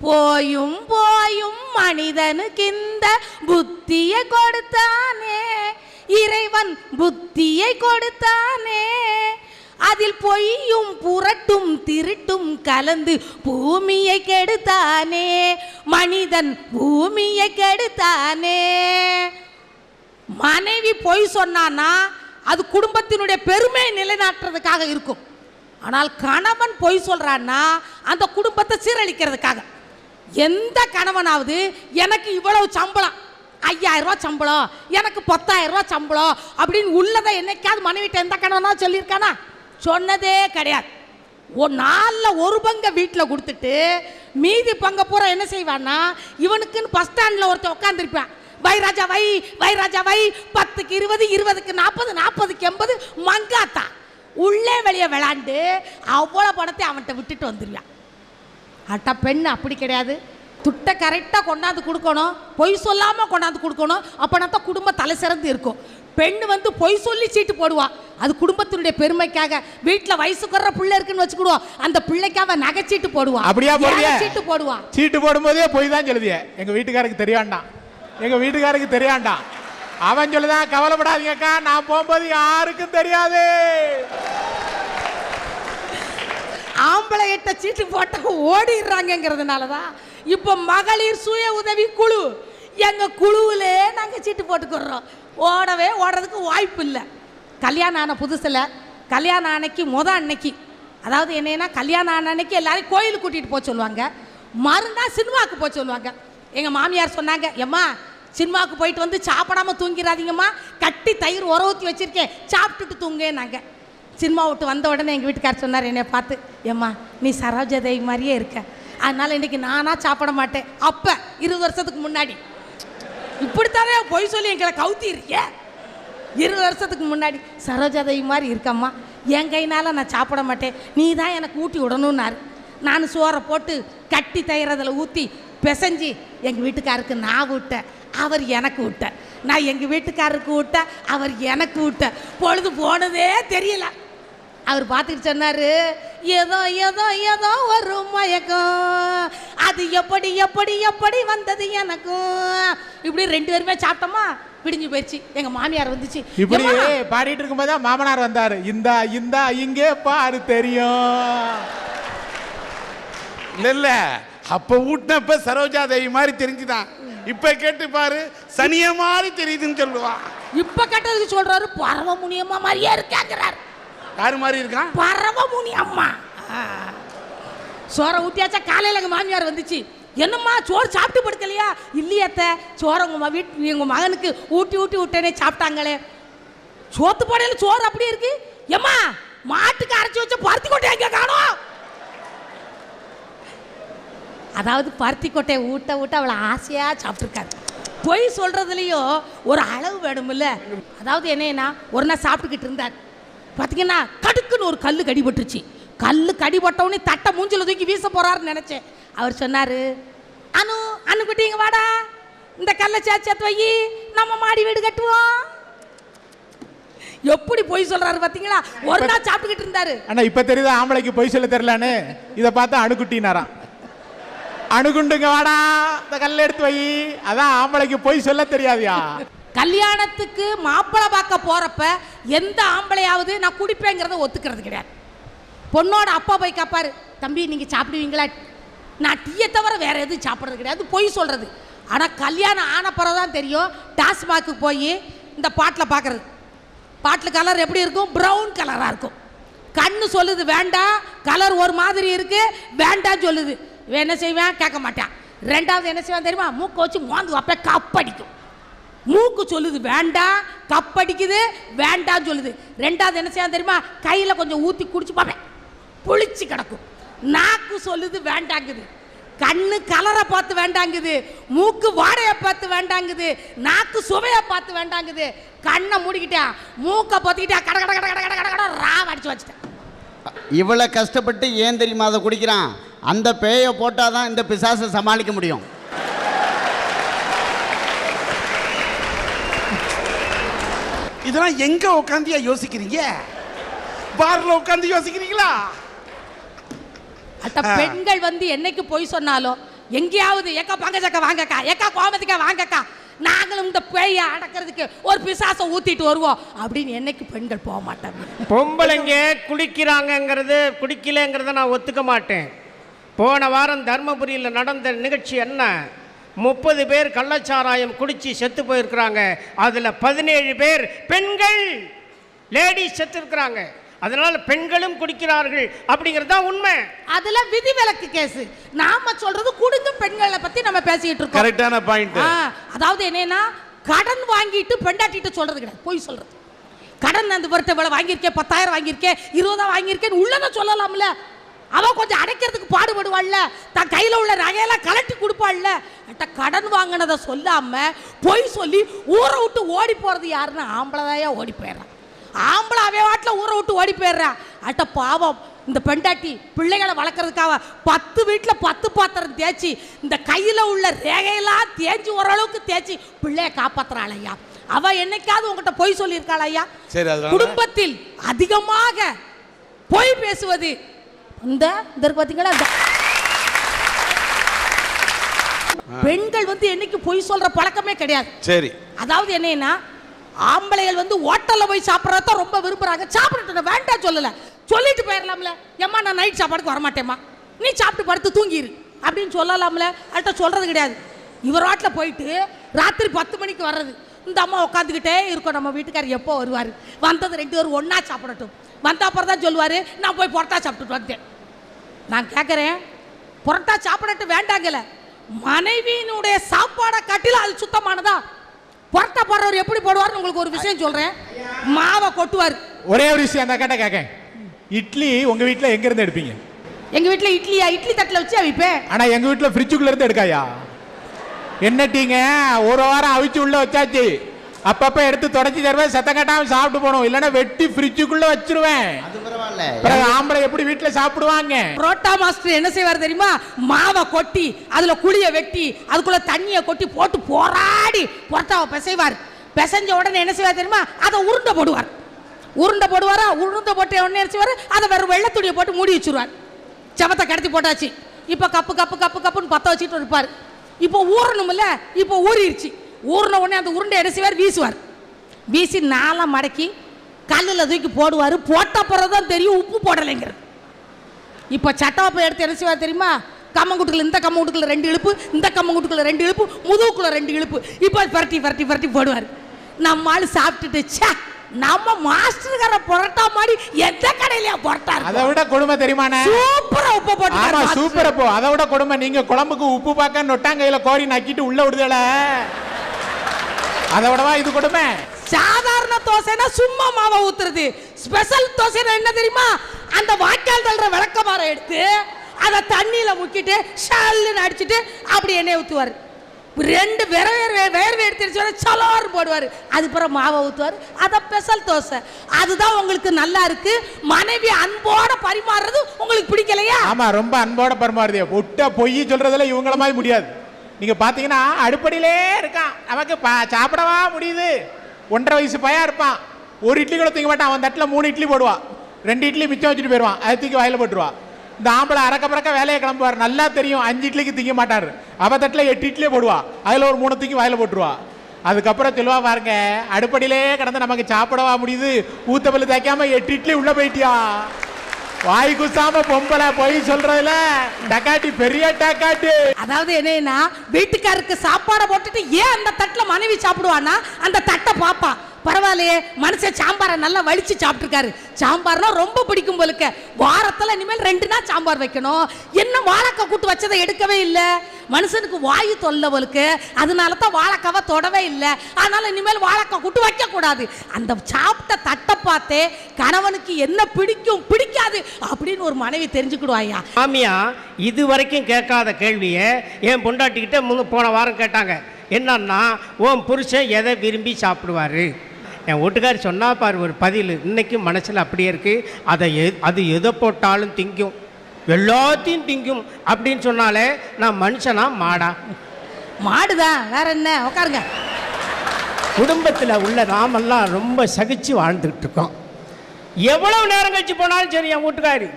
போயும் போயும் மனிதனுக்கு இந்த புத்தியை கொடுத்தானே, இறைவன் புத்தியை கொடுத்தானே, அதில் பொய்யும் புரட்டும் திருட்டும் கலந்து பூமியை கெடுத்தானே, மனிதன் பூமியை கெடுத்தானே. மனைவி பொய் சொன்னானா அது குடும்பத்தினுடைய பெருமையை நிலைநாட்டுறதுக்காக இருக்கும். ஆனால் கணவன் பொய் சொல்றான்னா அந்த குடும்பத்தை சீரழிக்கிறதுக்காக. எந்த கணவனாவது எனக்கு இவ்வளவு சம்பளம், 5000 ரூபாய் சம்பளம், எனக்கு 10000 ரூபாய் சம்பளம் அப்படின்னு உள்ளதை என்னைக்காவது மனைவிட்ட எந்த கணவனா சொல்லியிருக்கானா? சொன்னதே கிடையாது. ஒரு நாளில் ஒரு பங்கை வீட்டில் கொடுத்துட்டு மீதி பங்கை பூரா என்ன செய்வான்னா, இவனுக்குன்னு பஸ் ஸ்டாண்டில் ஒருத்தர் உட்காந்துருப்பான். வை ராஜா வை, வை ராஜா வை, 10க்கு 20, 20க்கு 40, 40க்கு 80 மங்காத்தா உள்ளே வெளியே விளாண்டு அவ்வளோ பணத்தை அவன்கிட்ட விட்டுட்டு வந்துடுவான். அட்ட பெண் அப்படி கிடையாது. துட்டை கரெக்டாக கொண்டாந்து கொடுக்கணும், பொய் சொல்லாமல் கொண்டாந்து கொடுக்கணும். அப்போனா தான் குடும்பம் தலை சிறந்து இருக்கும். பெண்ணு வந்து பொய் சொல்லி சீட்டு போடுவான், அது குடும்பத்தினுடைய பெருமைக்காக. வீட்டில் வயசுக்குற பிள்ளை இருக்குன்னு வச்சுக்கிடுவோம், அந்த பிள்ளைக்காக நகைச்சீட்டு போடுவான். அப்படியா சீட்டு போடுவான். சீட்டு போடும்போதே பொய் தான் சொல்லுதிய. எங்கள் வீட்டுக்காரருக்கு தெரியாண்டான், எங்கள் வீட்டுக்காரருக்கு தெரியாண்டான். அவன் சொல்லுதான், கவலைப்படாதீங்கக்கா, நான் போகும்போது யாருக்கும் தெரியாது. ஆம்பளை கிட்ட சீட்டு போட்ட ஓடிடுறாங்கிறதுனால தான் இப்போ மகளிர் சுய உதவி குழு, எங்கள் குழுவில் நாங்கள் சீட்டு போட்டுக்கிறோம். ஓடுறதுக்கு வாய்ப்பு இல்லை. கல்யாணம் ஆன புதுசில் கல்யாணம் அன்னைக்கு அன்னைக்கு, அதாவது என்னன்னா கல்யாணம் ஆன அன்னைக்கு எல்லாரும் கோயிலுக்கு கூட்டிகிட்டு போக சொல்லுவாங்க, மறுநாள் சினிமாவுக்கு போக சொல்லுவாங்க. எங்கள் மாமியார் சொன்னாங்க, எம்மா சினிமாவுக்கு போயிட்டு வந்து சாப்பிடாம தூங்கிடாதீங்கம்மா, கட்டி தயிர் உர ஊற்றி வச்சிருக்கேன், சாப்பிட்டுட்டு தூங்கேன்னாங்க. சினிமா விட்டு வந்த உடனே எங்கள் வீட்டுக்காரர் சொன்னார் என்னை பார்த்து, ஏம்மா நீ சரோஜா தேவி மாதிரியே இருக்க, அதனால் இன்றைக்கி நானாக சாப்பிட மாட்டேன். அப்போ 20 வருஷத்துக்கு முன்னாடி இப்படித்தானே பொய் சொல்லி எங்களை கவுத்தி இருக்கேன். 20 வருஷத்துக்கு முன்னாடி சரோஜா தேவி மாதிரி இருக்கம்மா, என் கையினால் நான் சாப்பிட மாட்டேன், நீ தான் எனக்கு ஊட்டி விடணுன்னாரு. நான் சோறை போட்டு கட்டி தயிர் அதில் ஊற்றி பிசைஞ்சி எங்கள் வீட்டுக்காருக்கு நான் விட்டேன், அவர் எனக்கு விட்டார். நான் எங்கள் வீட்டுக்காரருக்கு விட்டேன், அவர் எனக்கு விட்டார். பொழுது போனதே தெரியல. அவர் பார்த்துட்டு சொன்னார், ஏதோ ஏதோ ஏதோ ஒரு மயக்கம், அது எப்படி எப்படி எப்படி வந்தது எனக்கும். இப்படி 2 பேருமே சாப்பிட்டோமா, பிடிஞ்சு போயிடுச்சு. எங்கள் மாமியார் வந்துச்சு, இப்படி பாடிட்டு இருக்கும்போது தான் மாமனார் வந்தார். இந்தா இந்தா இங்கே பாரு தெரியும். இல்ல அப்ப ஊட்டினப்ப சரோஜா தேவி மாதிரி தெரிஞ்சுதான், இப்ப கேட்டு பாரு சனிய மாதிரி தெரியுதுன்னு சொல்லுவா. இப்ப கேட்டதுக்கு சொல்றாரு பரவ முனியம்மா மாதிரியே இருக்காங்கிறார். யாரு மாதிரி இருக்கான்? பரவ முனியம்மா. சோறை ஊட்டியாச்சா? காலையில் எங்கள் மாமியார் வந்துச்சு, என்னம்மா சோறு சாப்பிட்டு படுக்கலையா? இல்லையாத்த, சோறை எங்கள் மகனுக்கு ஊட்டி ஊட்டி விட்டேனே, சாப்பிட்டாங்களே. சோத்து போடையில சோறு அப்படியே இருக்கு. ஏம்மா மாட்டுக்கு அரைச்சி வச்ச பருத்தி கொட்டை எங்க காணோம்? அதாவது பருத்தி கொட்டையை ஊட்ட ஊட்ட அவளை ஆசையாக சாப்பிட்ருக்காரு. பொய் சொல்கிறதுலையும் ஒரு அளவு வேணுமில்ல. அதாவது என்னன்னா, ஒரு நாள் சாப்பிட்டுக்கிட்டு இருந்தார், பார்த்தீங்கன்னா கடுக்குன்னு ஒரு கல் கடிபட்டுருச்சு. கல் கடிபட்டவுடனே தட்டை மூஞ்சில் தூக்கி வீச போகிறாருன்னு நினச்சேன். அவர் சொன்னார், அணுக்குட்டிங்க வாடா, இந்த கல்லை சேர்த்து வை, நம்ம மாடி வீடு கட்டுவோம். எப்படி பொய் சொல்றாரு பார்த்தீங்களா? ஒரு நாள் சாப்பிட்டுக்கிட்டு இருந்தாரு. ஆனால் இப்போ தெரியுதா ஆம்பளைக்கு பொய் சொல்ல தெரியலான்னு? இதை பார்த்தா அணுக்குட்டினாராம். அணுகுண்டுங்க வாடா, இந்த கல்லை எடுத்து வை, அதான் ஆம்பளைக்கு பொய் சொல்ல தெரியாதியா. கல்யாணத்துக்கு மாப்பிள்ளை பார்க்க போறப்ப எந்த ஆம்பளையாவது நான் குடிப்பேங்கிறத ஒத்துக்கிறது கிடையாது. பொண்ணோட அப்பா போய் கேட்பாரு, தம்பி நீங்க சாப்பிடுவீங்களா? நான் டீயை தவிர வேற எதுவும் சாப்பிட்றது கிடையாது, பொய் சொல்றது. ஆனால் கல்யாணம் ஆன பிறகுதான் தெரியும். டாஸ்மாக்கு போய் இந்த பாட்டில் பார்க்கறது, பாட்டில் கலர் எப்படி இருக்கும்? ப்ரௌன் கலராக இருக்கும். கண்ணு சொல்லுது வேண்டாம், கலர் ஒரு மாதிரி இருக்கு, வேண்டாம் சொல்லுது. இவன் என்ன செய்வான்? கேட்க மாட்டான். ரெண்டாவது என்ன செய்வான் தெரியுமா? மூக்கை வச்சு மோந்து வைப்ப, கப்படிக்கும். மூக்கு சொல்லுது வேண்டாம், கப்படிக்குது, வேண்டாம் சொல்லுது. ரெண்டாவது என்ன செய்வான் தெரியுமா? கையில் கொஞ்சம் ஊற்றி குடிச்சு பார்ப்பேன், புளிச்சு கிடக்கும். நாக்கு சொல்லுது வேண்டாங்குது, கண்ணு கலரை பார்த்து வேண்டாங்குது, மூக்கு வாடையை பார்த்து வேண்டாங்குது, நாக்கு சுவையை பார்த்து வேண்டாங்குது. கண்ணை மூடிக்கிட்டான், மூக்கை பார்த்துக்கிட்டா கட கட கட கட கட கட ராவ அடிச்சு வச்சுட்டேன். இவ்வளோ கஷ்டப்பட்டு ஏன் தெரியுமா அதை குடிக்கிறான்? அந்த பேயை போட்டால் தான் இந்த பிசாசை சமாளிக்க முடியும். இதெல்லாம் எங்க உட்காந்தியா யோசிக்கிறீங்க? பார்ல உட்காந்து யோசிக்கிறீங்களா? பெண்கள் வந்து என்னைக்கு பொய் சொன்னாலும் எங்கேயாவது ஏக்கா பங்கஜக்கா வாங்கக்கா, ஏக்கா கோமதிக்கா வாங்கக்கா, நாங்களும் இந்த பேய அடக்கிறதுக்கு ஒரு பிசாசை ஊத்திட்டு வருவோம் அப்படின்னு என்னைக்கு பெண்கள் போக மாட்டாங்க. பொம்பளைங்க குடிக்கிறாங்கங்கிறது குடிக்கலங்கிறத நான் ஒத்துக்க மாட்டேன். போன வாரம் தர்மபுரியில் நடந்த நிகழ்ச்சி என்ன, 30 பேர் கள்ளச்சாராயம் குடிச்சு செத்து போயிருக்கிறாங்க. அதில் 17 பேர் பெண்கள், லேடிஸ் செத்து இருக்கிறாங்க. அதனால பெண்களும் குடிக்கிறார்கள் அப்படிங்கிறது தான் உண்மை. அதுல விதிவிலக்கு கேஸ். நாம சொல்றது குடுங்க பெண்களை பத்தி நம்ம பேசிட்டு இருக்கோம். கரெக்டான பாயிண்ட். அதாவது என்னன்னா, கடன் வாங்கிட்டு பெண்டாட்டிட்டு சொல்றது கிடையாது, போய் சொல்றது. கடன் அந்த வருஷம் இவ்வளவு வாங்கியிருக்கேன், 10,000 வாங்கியிருக்கேன், 20,000 வாங்கியிருக்கேன் உள்ளத சொல்லலாம்ல. அவன் கொஞ்சம் அடைக்கிறதுக்கு பாடுபடுவாள்ல, தன் கையில உள்ள நகையெல்லாம் கலட்டி கொடுப்பாள்ல. கடன் வாங்கினதை சொல்லாம பொய் சொல்லி ஊரை விட்டு ஓடி போறது யாருன்னா ஆம்பளைதாயா ஓடி போயிடுறான். ஆம்பளை அவே வாட்டில் ஊரை விட்டு ஓடி போயிடுறான். அட்ட பாவம் இந்த பெண்டாட்டி பிள்ளைகளை வளர்க்கறதுக்காக 10 வீட்டில் 10 பாத்திரம் தேய்ச்சி இந்த கையில் உள்ள ரேகையெல்லாம் தேய்ச்சி ஓரளவுக்கு தேய்ச்சி பிள்ளைய காப்பாத்துறாள் ஐயா. அவ என்னைக்காவது உங்ககிட்ட பொய் சொல்லியிருக்காள் ஐயா? குடும்பத்தில் அதிகமாக பொய் பேசுவது இந்த பார்த்தீங்களா, பெண்கள் என்னைக்கு பொய் சொல்ற பழக்கமே கிடையாது. சரி, அதாவது என்னன்னா, ஆம்பளைகள் ஹோட்டல்ல போய் சாப்பிட்றத ரொம்ப விரும்புறாங்க. சாப்பிட்டு வேண்டாம் சொல்லல, சொல்லிட்டு போயிடலாம்ல. ஏம்மா நான் நைட் சாப்பாடுக்கு வரமாட்டேம்மா, நீ சாப்பிட்டு படுத்து தூங்கிரு அப்படின்னு சொல்லலாம்ல. அதுட்ட சொல்றது கிடையாது. இவர் வாட்டில் போயிட்டு ராத்திரி 10 மணிக்கு வர்றது. இந்த அம்மா உட்காந்துக்கிட்டே இருக்கோம், நம்ம வீட்டுக்காரர் எப்போ வருவார், வந்தது 2 பேரும் ஒன்றா சாப்பிடட்டும். வந்த அப்புறம் தான் சொல்லுவார், நான் போய் புரோட்டா சாப்பிட்டுட்டு வந்தேன். நான் கேட்குறேன், புரோட்டா சாப்பிடட்டு வேண்டாங்கல, மனைவியினுடைய சாப்பாடை கட்டில அது சுத்தமானதா? புரோட்டா போடுறவர் எப்படி போடுவார்னு உங்களுக்கு ஒரு விஷயம் சொல்றேன். மாவை கொட்டுவார். ஒரே ஒரு விஷயம் அந்த கேட்ட இட்லி உங்க வீட்டில் எங்க இருந்து எடுப்பீங்க? எங்க வீட்டில் இட்லியா, இட்லி தட்டில் வச்சு அவிப்பேன். ஆனா எங்க வீட்டில் ஃப்ரிட்ஜுக்குள்ள இருந்து எடுக்காயா? என்னட்டீங்க, ஒரு வாரம் அவிச்சு உள்ள வச்சாச்சு, அப்பப்ப எடுத்து தொடச்சி தருவேன், சத்தம் கட்டாம சாப்பிட்டு போனோம், இல்லைன்னா வெட்டி ஃப்ரிட்ஜுக்குள்ள வச்சிருவேன். அது பரவாயில்ல. ஆம்பளை எப்படி வீட்டுல சாப்பிடுவாங்க? புரோட்டா மாஸ்டர் என்ன செய்வார் தெரியுமா? மாவை கொட்டி அதுல குழிய வெட்டி அதுக்குள்ள தண்ணியை கொட்டி போட்டு போராடி புரோட்டாவை பிசைவார். பிசைஞ்ச உடனே என்ன செய்வார் தெரியுமா? அதை உருண்டை போடுவார். உருண்டை போடுவாரா, உருண்டை போட்டு உடனே என்ன செய்வார்? அதை வேற வெள்ளை துணியை போட்டு மூடி வச்சிருவார். சவத்தை கடத்தி போட்டாச்சு. இப்போ கப்பு கப்பு கப்பு கப்புன்னு 10 வச்சுட்டு இருப்பார். இப்போ ஊறணும்ல, இப்போ ஊறிடுச்சு. ஊறின உடனே அந்த உருண்டை என்ன செய்வார்? வீசுவார். வீசி 4 மடக்கி கல்லில் தூக்கி போடுவார். போட்ட பிறகுதான் தெரியும் உப்பு போடலைங்கிறது. இப்போ சட்டாப்பை எடுத்து என்ன செய்வார் தெரியுமா? கம்மங்குட்டுக்குள்ள, இந்த கம்மங்குட்டுக்குள்ள 2 இழுப்பு, இந்த கம்மங்குட்டுக்குள்ள 2 இழுப்பு, முதுகுக்குள்ள 2 இழுப்பு, இப்போ பரட்டி பரட்டி பரட்டி போடுவார். நம்ம ஆள் சாப்பிட்டுட்டு, சே நம்ம மாஸ்டர்கார புரோட்டா மாதிரி எந்த கடையிலயா புரோட்டா? அதை விட கொடுமை தெரியுமாண்ணே? சூப்பரா உப்பு போட்டு. ஆமா சூப்பரா போ. அதை விட கொடுமை, நீங்க குழம்புக்கு உப்பு பார்க்க நொட்டாங்கையில கோரி நக்கிட்டு உள்ள விடுதல, அதை விடவா இது கொடுமை? சாதாரண தோசைனா சும்மா மாவை ஊத்துறது. ஸ்பெஷல் தோசைனா என்ன தெரியுமா? அந்த வாய்க்கால் தள்ளுற விளக்கமாரை எடுத்து அதை தண்ணியில முக்கிட்டு ஷல்லுன்னு அடிச்சுட்டு அப்படி எண்ணெய் ஊற்றுவார். 2 வேர்வை எடுத்து சலோர் போடுவார். அதுக்கப்புறம் மாவை ஊற்றுவார். அதை ஸ்பெஷல் தோசை. அதுதான் உங்களுக்கு நல்லா இருக்கு. மனைவி அன்போட பரிமாறுறது உங்களுக்கு பிடிக்கலையா? ஆமா, ரொம்ப அன்போட பரிமாறுது. ஒட்ட பொய் சொல்றதுல இவங்கள மாதிரி முடியாது. நீங்க பாத்தீங்கன்னா அடுப்படியிலே இருக்கான், நமக்கு சாப்பிடவா முடியுது. 1.5 வயசு பையன் இருப்பான், ஒரு இட்லி கூட தூக்க மாட்டான். அவன் தட்டில் 3 இட்லி போடுவான், 2 இட்லி மிச்சம் வச்சுட்டு போயிடுவான். அதை தூக்கி வாயில போட்டுருவான். இந்த ஆம்பளை அறக்க பறக்க வேலையை கிளம்புவார். நல்லா தெரியும் 5 இட்லிக்கு திங்க மாட்டார். அவ தட்டில் 8 இட்லியே போடுவா, அதில் ஒரு 3 தூக்கி வாயில போட்டுருவா. அதுக்கப்புறம் சொல்லுவா, பாருங்க அடுப்படியிலே கிடந்து நமக்கு சாப்பிடவா முடியுது, ஊத்தப்பல்லு தேய்க்காம 8 இட்லி உள்ள போயிட்டியா. வாய் குசாம பொம்பளை போய் சொல்றதுல டக்காட்டி, பெரிய டக்காட்டி. அதாவது என்னன்னா, வீட்டுக்காருக்கு சாப்பாடை போட்டுட்டு ஏன் அந்த தட்டுல மனைவி சாப்பிடுவானா? அந்த தட்டை பாப்பா, பரவாயில்லையே மனுஷன் சாம்பாரை நல்லா வலிச்சு சாப்பிட்டுருக்காரு, சாம்பார்னா ரொம்ப பிடிக்கும் போலுக்க, வாரத்தில் இனிமேல் 2 நாள் சாம்பார் வைக்கணும். என்ன வாழைக்காய் கூட்டு வச்சதை எடுக்கவே இல்லை, மனுஷனுக்கு வாயு தொல்லை போலுக்கு, அதனால தான் வாழைக்காவை தொடவே இல்லை. அதனால இனிமேல் வாழைக்காய் கூட்டு வைக்க கூடாது. அந்த சாப்பிட்ட தட்டை பார்த்தே கணவனுக்கு என்ன பிடிக்கும் பிடிக்காது அப்படின்னு ஒரு மனைவி தெரிஞ்சுக்கிடுவாயா. ஆமியா, இது வரைக்கும் கேட்காத கேள்வியை என் பொண்டாட்டிக்கிட்ட போன வாரம் கேட்டாங்க. என்னன்னா, உன் புருஷன் எதை விரும்பி சாப்பிடுவாரு? என் வீட்டுக்காரி சொன்னா பாரு ஒரு பதில், இன்னைக்கும் மனசில் அப்படியே இருக்கு. அது எதை போட்டாலும் திங்கும், எல்லாத்தையும் திங்கும் அப்படின்னு சொன்னாலே நான் மனுஷனா மாடா? மாடுதான், வேற என்ன? உட்காருங்க. குடும்பத்தில் உள்ள நாமெல்லாம் ரொம்ப சகிச்சு வாழ்ந்துட்டு இருக்கோம். எவ்வளவு நேரம் கழிச்சு போனாலும் சரி, என் வீட்டுக்காரி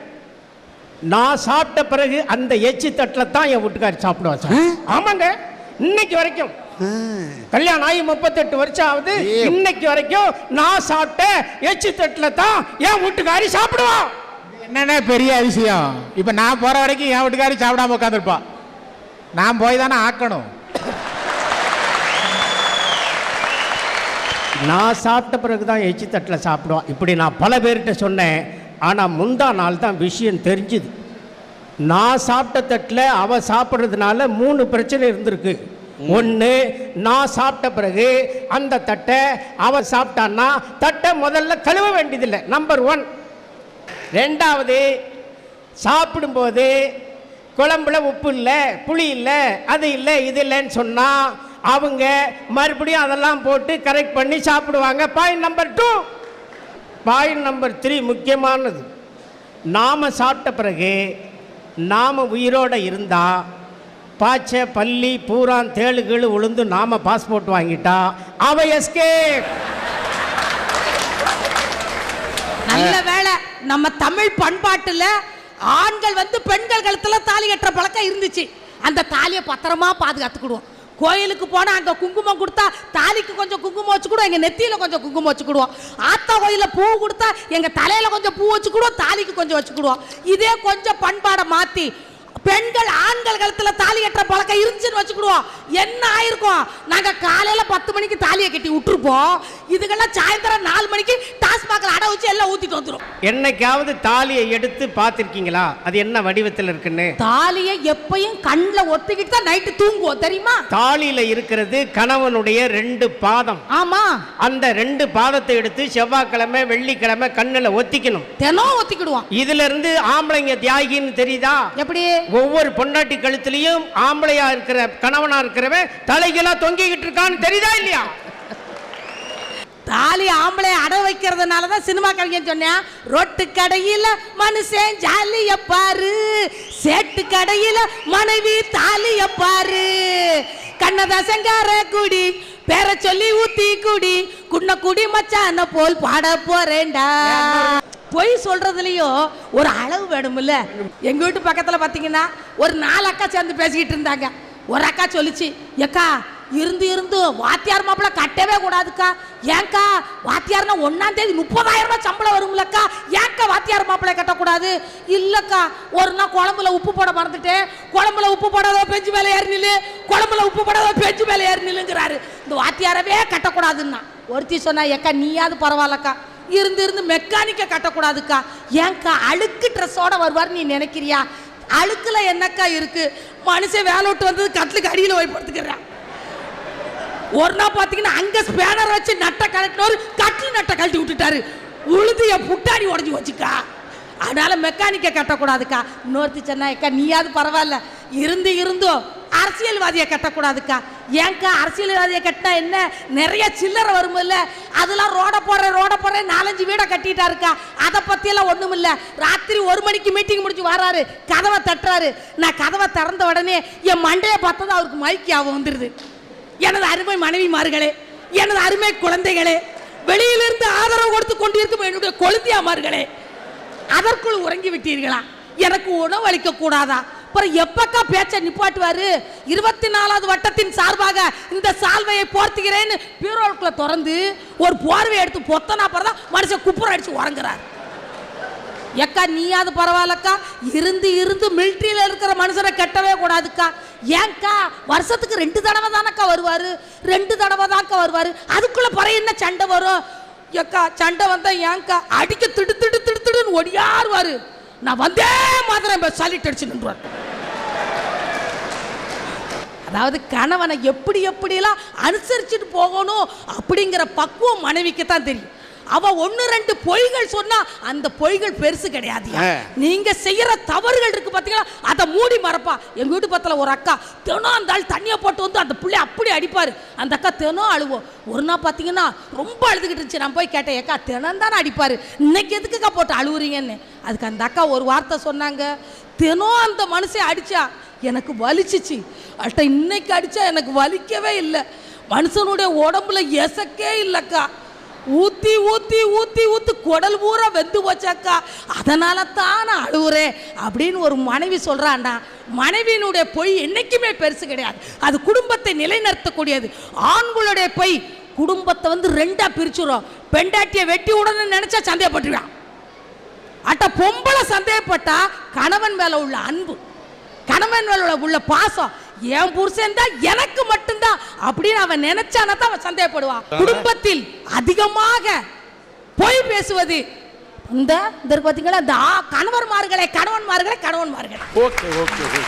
நான் சாப்பிட்ட பிறகு அந்த எச்சி தட்டில் தான் என் வீட்டுக்காரி சாப்பிடுவா சார். ஆமாங்க, இன்னைக்கு வரைக்கும் கல்யாணம் ஆகி 38 வருஷம் ஆகுது. இன்னைக்கு வரைக்கும் நான் சாப்பிட்ட எச்சி தட்டில் தான் என் வீட்டுக்காரி சாப்பிடுவா. என்னென்ன பெரிய அதிசயம். இப்ப நான் போற வரைக்கும் என் வீட்டுக்காரி சாப்பிடாம உட்காந்துருப்பா. நான் போய் தானே ஆக்கணும். நான் சாப்பிட்ட பிறகு தான் எச்சி தட்டில் சாப்பிடுவான். இப்படி நான் பல பேர்கிட்ட சொன்னேன். ஆனால் முந்தா நாள் தான் விஷயம் தெரிஞ்சுது. நான் சாப்பிட்ட தட்டில் அவள் சாப்பிட்றதுனால 3 பிரச்சனை இருந்திருக்கு. ஒன்று, நான் சாப்பிட்ட பிறகு அந்த தட்டை அவள் சாப்பிட்டான்னா தட்டை முதல்ல கழுவ வேண்டியதில்லை, நம்பர் 1. ரெண்டாவது, சாப்பிடும்போது குழம்புல உப்பு இல்லை, புளி இல்லை, அது இல்லை, இது இல்லைன்னு சொன்னால் அவங்க மறுபடியும் அதெல்லாம் போட்டு கரெக்ட் பண்ணி சாப்பிடுவாங்க. Point number 2. பாயிண்ட் நம்பர் 3 முக்கியமானது. நாம் சாப்பிட்ட பிறகு நாம் உயிரோடு இருந்தால் பாய்ச்ச பள்ளி பூரான் தேளுகள் உளுந்து நாம் பாஸ்போர்ட் வாங்கிட்டா அவ எஸ்கேப். நல்ல வேளை நம்ம தமிழ் பண்பாட்டுல ஆண்கள் வந்து பெண்கள் கழுத்துல தாலி கட்டுற பழக்கம் இருந்துச்சு. அந்த தாலியை பத்திரமா பாதுகாத்துக்கிடுவோம். கோயிலுக்கு போனா அங்க குங்குமம் கொடுத்தா தாலிக்கு கொஞ்சம் குங்குமம் வச்சுக்கிடுவோம், எங்க நெத்தியில கொஞ்சம் குங்குமம் வச்சுக்கிடுவோம். ஆத்தா கோயில பூ கொடுத்தா எங்க தலையில கொஞ்சம் பூ வச்சுக்கிடுவோம், தாலிக்கு கொஞ்சம் வச்சுக்கிடுவோம். இதே கொஞ்சம் பண்பாடை மாத்தி பெண்கள் ஆண்கள் கழுத்துல தாலி கட்டுற பழக்கம் இருந்துச்சுன்னு வச்சுக்கிடுவோம். என்ன ஆயிருக்கும், நாங்க காலையில 10 மணிக்கு தாலியை கட்டி விட்டுருப்போம். இதுக்கெல்லாம் சாயந்தரம் 4 மணிக்கு டாஸ்மாக்ல அடை வச்சு எல்லாம் ஊத்திட்டு வந்துடும். என்னைக்காவது தாலியை எடுத்து பார்த்திருக்கீங்களா? அது என்ன வடிவத்தில் இருக்குன்னு? தாலியை எப்பயும் கண்ணில் ஒத்திக்கிட்டு தான் நைட்டு தூங்குவோம், தெரியுமா? தாலியில இருக்கிறது கணவனுடைய 2 பாதம். ஆமா, அந்த 2 பாதத்தை எடுத்து செவ்வாய்க்கிழமை வெள்ளிக்கிழமை கண்ணுல ஒத்திக்கணும். தினம் ஒத்திக்கிடுவோம். இதுல இருந்து ஆம்பளைங்க தியாகின்னு தெரியுதா? எப்படி? ஒவ்வொரு பொண்டாட்டி கழுத்துலயும் ஆம்பளையா இருக்கிற கணவனா இருக்கிறவன் தலைகளா தொங்கிக்கிட்டு இருக்கான்னு தெரியுதா இல்லையா? தாலி ஆம்பளை அடை வைக்கிறதுனாலதான் சினிமா கவிஞன் சொன்னேன், ரொட்டு கடையில மனுஷன் ஜாலிய பாரு, சேட்டு கடையில மனைவி தாலிய பாரு, கண்ணதாசங்கார குடி பேர சொல்லி ஊத்தி குடி, குன்ன குடி மச்சான போல் பாட போறேன்டா. பொய் சொல்றதுலயும் ஒரு அளவு வேணும்ல. எங்க வீட்டு பக்கத்துல பாத்தீங்கன்னா ஒரு 4 அக்கா சேர்ந்து பேசிக்கிட்டு இருந்தாங்க. ஒரு அக்கா சொல்லிச்சு, எக்கா இருந்து இருந்து வாத்தியார் மாப்பிள்ள கட்டவே கூடாதுக்கா. ஏன்க்கா, வாத்தியார்னா 1ஆம் தேதி 30,000 ரூபாய் சம்பளம் வரும்லக்கா, ஏன்க்கா வாத்தியார் மாப்பிள்ளை கட்டக்கூடாது? இல்லக்கா, ஒரு நாள் குழம்புல உப்பு போட மறந்துட்டேன், குழம்புல உப்பு போடாதோ பெஞ்சு மேலே ஏறி நில்லு, குழம்புல உப்பு போடாதோ பெஞ்சு மேலே ஏறி நில்லுங்கிறாரு. இந்த வாத்தியாரவே கட்டக்கூடாதுன்னா ஒருத்தி சொன்னா, ஏக்கா நீயாவது பரவாயில்லக்கா, இருந்து இருந்து மெக்கானிக்க கட்டக்கூடாதுக்கா. ஏன்க்கா, அழுக்கு ட்ரெஸ்ஸோட வருவார் நீ நினைக்கிறியா? அழுக்குல என்னக்கா இருக்கு? மனுஷன் வேலை விட்டு வந்தது கட்டிலுக்கு அடியில் போய் படுத்துக்கிறான். ஒரு நாள் பார்த்தீங்கன்னா அங்க ஸ்பேனர் வச்சு நட்டை கழட்டினோரு கட்டில் நட்டை கழட்டி விட்டுட்டாரு. உழுதிய புட்டாடி உடஞ்சி வச்சுக்கா, அதனால மெக்கானிக்க கட்டக்கூடாதுக்கா. இன்னொருத்தி சொன்னா, ஏக்கா நீயாவது பரவாயில்ல, இருந்து இருந்தோம் அரசியல்வாதியை கட்டக்கூடாதுக்கா. ஏன்க்கா, அரசியல்வாதியை கட்டினா என்ன, நிறைய சில்லறை வருமில்ல, அதெல்லாம் ரோட போடுறேன் 4-5 வீடை கட்டிட்டாருக்கா. அதை பற்றியெல்லாம் ஒன்றும் இல்லை. ராத்திரி 1 மணிக்கு மீட்டிங் முடிச்சு வராரு, கதவை தட்டுறாரு. நான் கதவை திறந்த உடனே என் மண்டையை பார்த்தது அவருக்கு மைக்கு ஞாபகம் வந்துடுது. எனது அருமை மனைவிமார்களே, எனது அருமை குழந்தைகளே, வெளியிலிருந்து ஆதரவு கொடுத்து கொண்டிருக்கும் என்னுடைய கொழுந்தியாமார்களே, அதற்குள் உறங்கி விட்டீர்களா? எனக்கு உணவு அளிக்க கூடாதா? அப்புறம் எப்பக்கா பேச்ச நிப்பாட்டுவாரு? 24வது வட்டத்தின் சார்பாக இந்த சால்வையை போர்த்துகிறேன்னு பீரோலுக்குள்ள திறந்து ஒரு போர்வை எடுத்து பொத்தனா பிறதான் மனுஷன் குப்புற அடிச்சு உறங்குறாரு. எக்கா நீயாவது பரவாயில்லக்கா, இருந்து இருந்து மிலிட்ரியில் இருக்கிற மனுஷனை கட்டவே கூடாதுக்கா. ஏன்க்கா, வருஷத்துக்கு 2 தடவை தானக்கா வருவாரு, 2 தடவை தான்க்கா வருவாரு, அதுக்குள்ள பிறகு என்ன சண்டை வரும்? எக்கா, சண்டை வந்தா ஏன்க்கா அடிக்க திடுன்னு ஒடியாருவாரு. நான் வந்தே மாதிரி சலிட்டு அடிச்சு நின்றுவார். அதாவது கணவனை எப்படி எப்படிலாம் அனுசரிச்சுட்டு போகணும் அப்படிங்கிற பக்குவம் மனைவிக்கு தான் தெரியும். அவ 1-2 பொய்கள் சொன்னா அந்த பொய்கள் பெருசு கிடையாது. நீங்க செய்யற தவறுகள் இருக்கு பாத்தீங்களா, அதை மூடி மறப்பா. எங்க வீட்டு பக்கத்துல ஒரு அக்கா தினம் அந்த ஆள் தண்ணியை போட்டு வந்து அந்த பிள்ளை அப்படி அடிப்பாரு. அந்த அக்கா தினம் அழுவோம். ஒரு நாள் பாத்தீங்கன்னா ரொம்ப அழுதுகிட்டு இருந்துச்சு. நான் போய் கேட்டேன், ஏக்கா தினம் தானே அடிப்பாரு, இன்னைக்கு எதுக்குக்கா போட்டு அழுவுறீங்கன்னு. அதுக்கு அந்த அக்கா ஒரு வார்த்தை சொன்னாங்க, தினம் அந்த மனுஷன் அடிச்சா எனக்கு வலிச்சிச்சு, அட்ட இன்னைக்கு அடிச்சா எனக்கு வலிக்கவே இல்லை, மனுஷனுடைய உடம்புல எசக்கே இல்லைக்கா. ஊத்தி ஊத்தி ஊத்தி ஊத்தி குடல் பூரா வெந்து போச்சாக்கா, அதனால தான் நான் அழுவுறேன் அப்படின்னு ஒரு மனைவி சொல்றான்டா. மனைவியினுடைய பொய் என்னைக்குமே பெருசு கிடையாது, அது குடும்பத்தை நிலைநிறுத்தக்கூடியது. ஆண்களுடைய பொய் குடும்பத்தை வந்து ரெண்டா பிரிச்சுரும். பெண்டாட்டியை வெட்டி உடனே நினைச்சா சந்தேகப்பட்டுருவான். அட்ட பொம்பளை சந்தேகப்பட்டா கணவன் மேல உள்ள அன்பு, கணவன் மேல உள்ள பாசம், என் புருஷன் தான் எனக்கு மட்டும்தான் அப்படின்னு அவன் நினைச்சானா தான் அவன் சந்தேகப்படுவான். குடும்பத்தில் அதிகமாக பொய் பேசுவது இந்த பாத்தீங்களா, இந்த கணவன்மார்களே. Okay okay okay